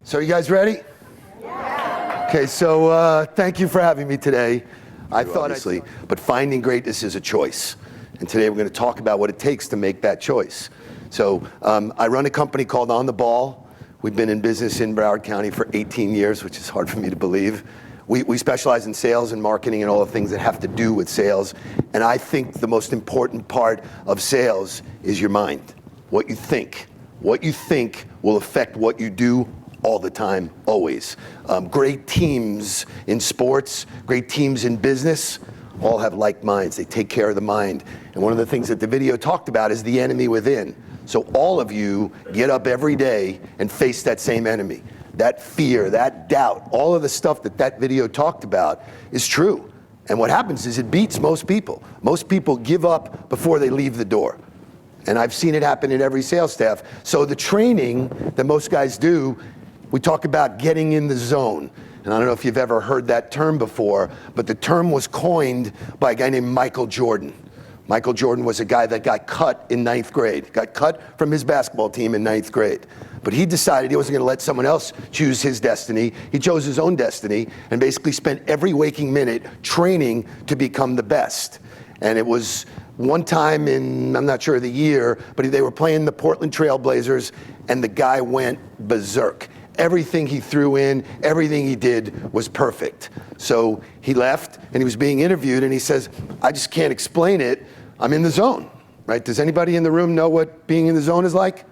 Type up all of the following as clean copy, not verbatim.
So you guys ready? Yeah. Okay, so thank you for having me today. Obviously, but finding greatness is a choice. And today we're going to talk about what it takes to make that choice. So I run a company called On the Ball. We've been in business in Broward County for 18 years, which is hard for me to believe. We specialize in sales and marketing and all the things that have to do with sales. And I think the most important part of sales is your mind, what you think. What you think will affect what you do all the time, always. Great teams in sports, great teams in business, all have like minds. They take care of the mind. And one of the things that the video talked about is the enemy within. So all of you get up every day and face that same enemy. That fear, that doubt, all of the stuff that video talked about is true. And what happens is it beats most people. Most people give up before they leave the door. And I've seen it happen in every sales staff. So the training that most guys do, we talk about getting in the zone. And I don't know if you've ever heard that term before, but the term was coined by a guy named Michael Jordan. Michael Jordan was a guy that got cut in 9th grade, got cut from his basketball team in 9th grade. But he decided he wasn't going to let someone else choose his destiny. He chose his own destiny and basically spent every waking minute training to become the best. And it was one time in, I'm not sure of the year, but they were playing the Portland Trail Blazers, and the guy went berserk. Everything he threw in, everything he did was perfect. So he left, and he was being interviewed, and he says, I just can't explain it. I'm in the zone, right? Does anybody in the room know what being in the zone is like?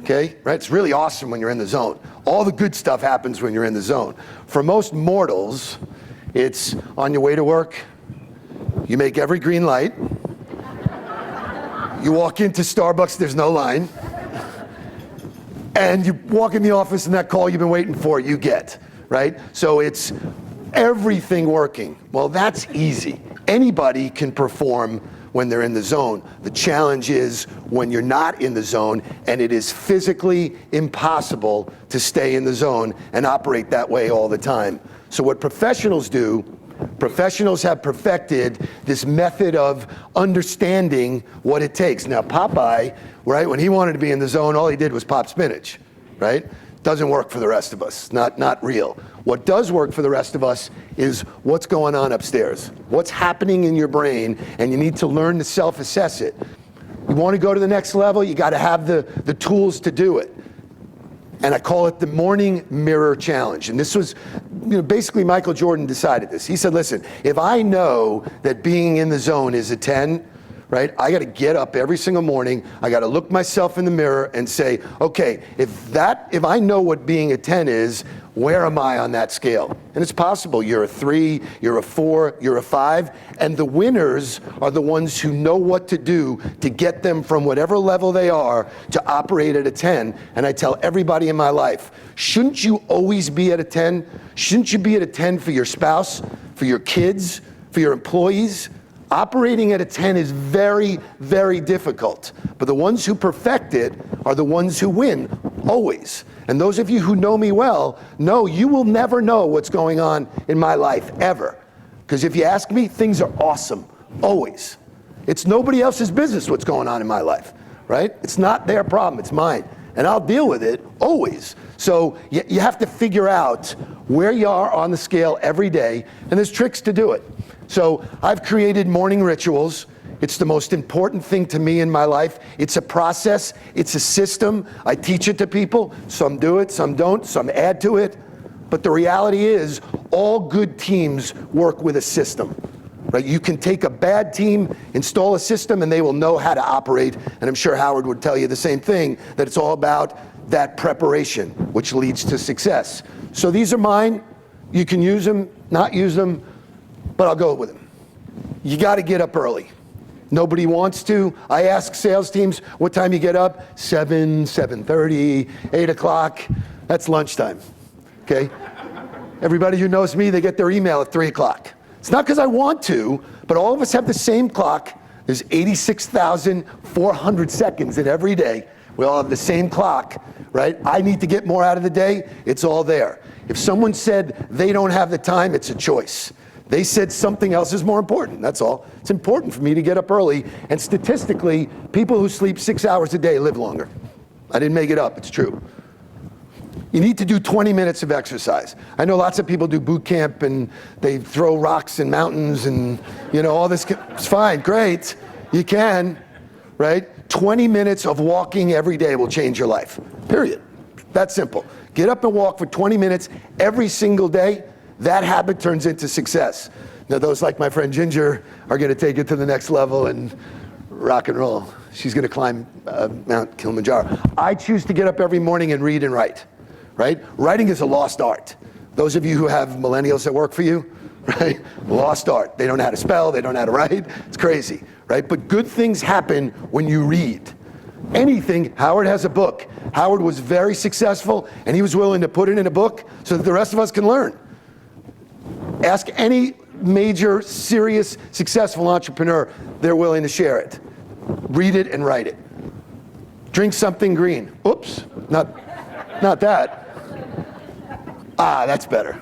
Okay, right? It's really awesome when you're in the zone. All the good stuff happens when you're in the zone. For most mortals, it's on your way to work, you make every green light, you walk into Starbucks, there's no line, and you walk in the office and that call you've been waiting for, you get, right? So it's everything working. Well, that's easy. Anybody can perform when they're in the zone. The challenge is when you're not in the zone, and it is physically impossible to stay in the zone and operate that way all the time. So what professionals do, professionals have perfected this method of understanding what it takes. Now, Popeye, right, when he wanted to be in the zone, all he did was pop spinach, right? Doesn't work for the rest of us, not real. What does work for the rest of us is what's going on upstairs, what's happening in your brain, and you need to learn to self-assess it. You want to go to the next level, you got to have the tools to do it. And I call it the morning mirror challenge. And this was, basically Michael Jordan decided this. He said, listen, if I know that being in the zone is a 10, right, I got to get up every single morning, I got to look myself in the mirror and say, okay, if I know what being a 10 is, where am I on that scale? And it's possible you're a 3, you're a 4, you're a 5, and the winners are the ones who know what to do to get them from whatever level they are to operate at a 10. And I tell everybody in my life, shouldn't you always be at a 10? Shouldn't you be at a 10 for your spouse, for your kids, for your employees? Operating at a 10 is very, very difficult. But the ones who perfect it are the ones who win, always. And those of you who know me well know you will never know what's going on in my life, ever. Because if you ask me, things are awesome, always. It's nobody else's business what's going on in my life, right? It's not their problem, it's mine. And I'll deal with it, always. So you have to figure out where you are on the scale every day, and there's tricks to do it. So I've created morning rituals. It's the most important thing to me in my life. It's a process, it's a system. I teach it to people. Some do it, some don't, some add to it. But the reality is, all good teams work with a system. Right? You can take a bad team, install a system, and they will know how to operate. And I'm sure Howard would tell you the same thing, that it's all about that preparation, which leads to success. So these are mine. You can use them, not use them, but I'll go with them. You got to get up early. Nobody wants to. I ask sales teams, what time you get up? 7, 7:30, 8 o'clock. That's lunchtime, okay? Everybody who knows me, they get their email at 3 o'clock. It's not because I want to, but all of us have the same clock. There's 86,400 seconds in every day. We all have the same clock, right? I need to get more out of the day. It's all there. If someone said they don't have the time, it's a choice. They said something else is more important, that's all. It's important for me to get up early, and statistically, people who sleep 6 hours a day live longer. I didn't make it up, it's true. You need to do 20 minutes of exercise. I know lots of people do boot camp and they throw rocks in mountains and all this. It's fine, great, you can, right? 20 minutes of walking every day will change your life, period. That's simple. Get up and walk for 20 minutes every single day. That habit turns into success. Now those like my friend Ginger are gonna take it to the next level and rock and roll. She's gonna climb Mount Kilimanjaro. I choose to get up every morning and read and write, right? Writing is a lost art. Those of you who have millennials that work for you, right? Lost art. They don't know how to spell, they don't know how to write. It's crazy, right? But good things happen when you read. Anything, Howard has a book. Howard was very successful and he was willing to put it in a book so that the rest of us can learn. Ask any major, serious, successful entrepreneur, they're willing to share it. Read it and write it. Drink something green. Oops, not that. That's better.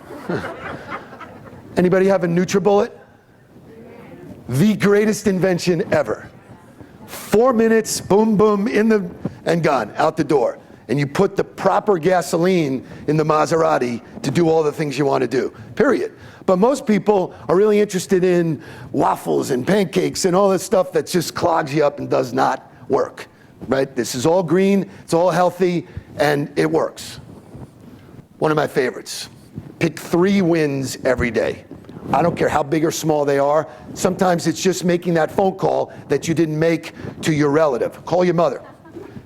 Anybody have a NutriBullet? The greatest invention ever. 4 minutes, boom, boom, and gone, out the door. And you put the proper gasoline in the Maserati to do all the things you want to do, period. But most people are really interested in waffles and pancakes and all this stuff that just clogs you up and does not work, right? This is all green, it's all healthy, and it works. One of my favorites. Pick 3 wins every day. I don't care how big or small they are. Sometimes it's just making that phone call that you didn't make to your relative. Call your mother.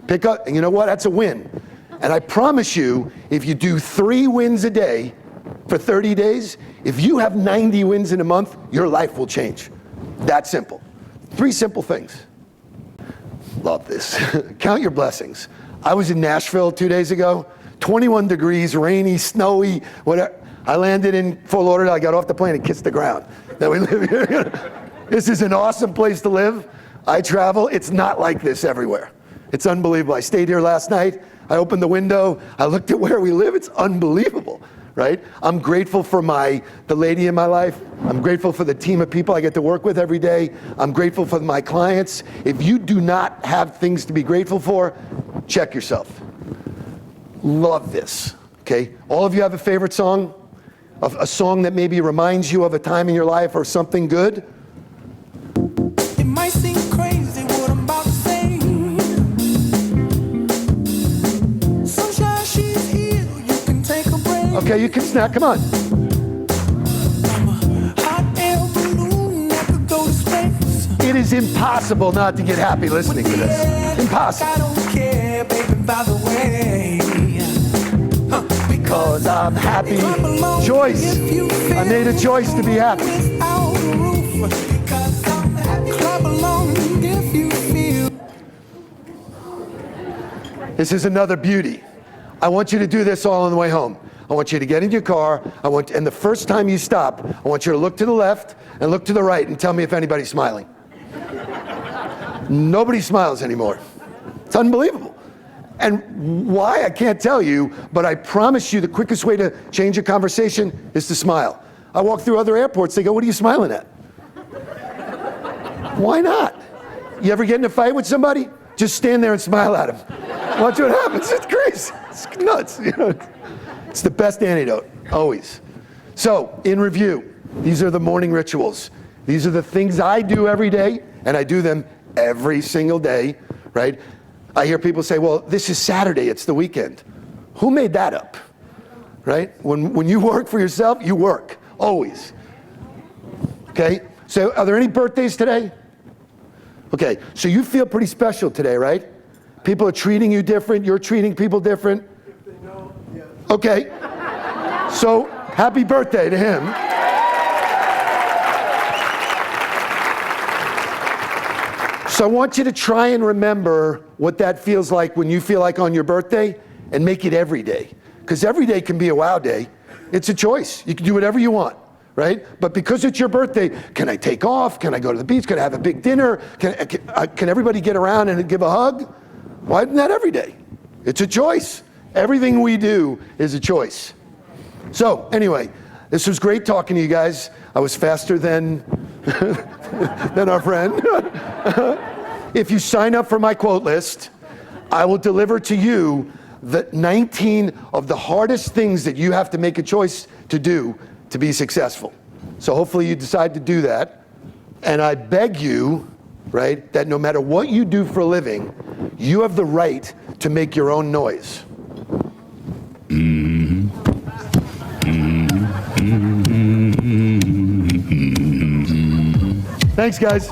Pick up, and you know what? That's a win. And I promise you, if you do 3 wins a day for 30 days, if you have 90 wins in a month, your life will change. That simple. 3 simple things. Love this. Count your blessings. I was in Nashville 2 days ago. 21 degrees, rainy, snowy, whatever. I landed in Fort Lauderdale, I got off the plane and kissed the ground. That we live here. This is an awesome place to live. I travel, it's not like this everywhere. It's unbelievable. I stayed here last night, I opened the window, I looked at where we live, it's unbelievable, right? I'm grateful for the lady in my life. I'm grateful for the team of people I get to work with every day. I'm grateful for my clients. If you do not have things to be grateful for, check yourself. Love this, okay? All of you have a favorite song? A song that maybe reminds you of a time in your life or something good? It might seem crazy what I'm about to say. Sunshine, she's here, you can take a break. Okay, you can snack, come on. I'm a hot air balloon that could go to space. It is impossible not to get happy listening to this. Impossible. I don't care, baby, by the way. Because I'm happy. Choice. I made a choice to be happy. This is another beauty. I want you to do this all on the way home. I want you to get in your car. And the first time you stop, I want you to look to the left and look to the right and tell me if anybody's smiling. Nobody smiles anymore. It's unbelievable. And why, I can't tell you, but I promise you the quickest way to change a conversation is to smile. I walk through other airports, they go, what are you smiling at? Why not? You ever get in a fight with somebody? Just stand there and smile at them. Watch what happens, it's crazy, it's nuts. It's the best antidote, always. So, in review, these are the morning rituals. These are the things I do every day, and I do them every single day, right? I hear people say, well, this is Saturday, it's the weekend. Who made that up, right? When you work for yourself, you work, always. Okay, so are there any birthdays today? Okay, so you feel pretty special today, right? People are treating you different, you're treating people different. If they know, yeah. Okay, so happy birthday to him. So I want you to try and remember what that feels like when you feel like on your birthday and make it every day. Because every day can be a wow day. It's a choice. You can do whatever you want, right? But because it's your birthday, can I take off? Can I go to the beach? Can I have a big dinner? Can everybody get around and give a hug? Why isn't that every day? It's a choice. Everything we do is a choice. So anyway, this was great talking to you guys. I was faster than our friend. If you sign up for my quote list, I will deliver to you the 19 of the hardest things that you have to make a choice to do to be successful. So hopefully you decide to do that. And I beg you, right, that no matter what you do for a living, you have the right to make your own noise. Thanks, guys.